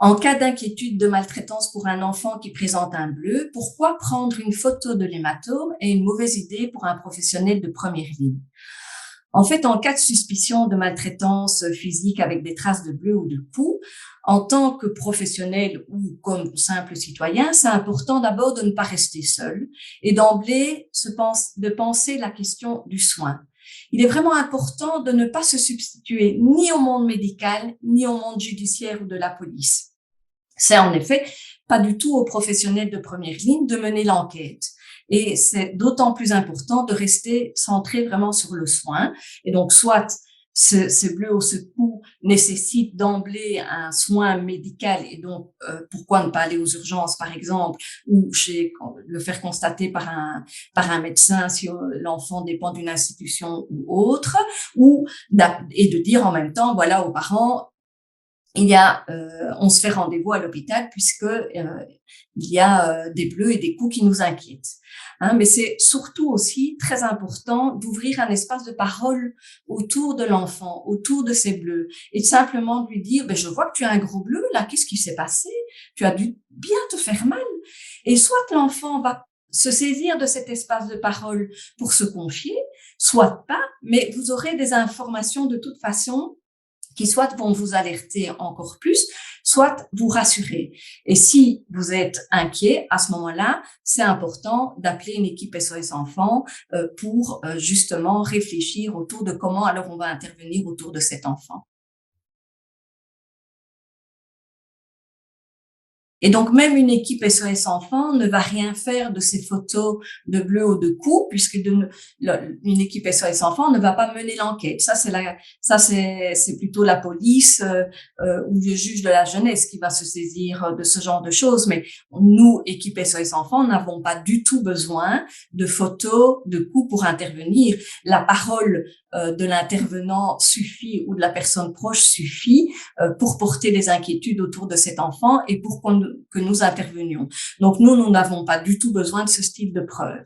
En cas d'inquiétude de maltraitance pour un enfant qui présente un bleu, pourquoi prendre une photo de l'hématome est une mauvaise idée pour un professionnel de première ligne? En fait, en cas de suspicion de maltraitance physique avec des traces de bleu ou de coups, en tant que professionnel ou comme simple citoyen, c'est important d'abord de ne pas rester seul et d'emblée de penser la question du soin. Il est vraiment important de ne pas se substituer ni au monde médical, ni au monde judiciaire ou de la police. C'est en effet pas du tout aux professionnels de première ligne de mener l'enquête. Et c'est d'autant plus important de rester centré vraiment sur le soin. Et donc, soit ce bleu ou ce coup nécessite d'emblée un soin médical et donc pourquoi ne pas aller aux urgences par exemple ou le faire constater par un médecin si l'enfant dépend d'une institution ou autre et de dire en même temps voilà aux parents on se fait rendez-vous à l'hôpital puisque il y a des bleus et des coups qui nous inquiètent. Mais c'est surtout aussi très important d'ouvrir un espace de parole autour de l'enfant, autour de ces bleus, et de simplement lui dire je vois que tu as un gros bleu là, qu'est-ce qui s'est passé? Tu as dû bien te faire mal. Et soit l'enfant va se saisir de cet espace de parole pour se confier, soit pas, mais vous aurez des informations de toute façon qui soit vont vous alerter encore plus, soit vous rassurer. Et si vous êtes inquiet, à ce moment-là, c'est important d'appeler une équipe SOS Enfants pour justement réfléchir autour de comment alors on va intervenir autour de cet enfant. Et donc, même une équipe SOS Enfants ne va rien faire de ces photos de bleu ou de coups, puisque une équipe SOS Enfants ne va pas mener l'enquête. C'est plutôt la police ou le juge de la jeunesse qui va se saisir de ce genre de choses. Mais nous, équipe SOS Enfants, n'avons pas du tout besoin de photos de coups pour intervenir. La parole de l'intervenant suffit ou de la personne proche suffit pour porter les inquiétudes autour de cet enfant et pour que nous intervenions. Donc nous n'avons pas du tout besoin de ce style de preuve.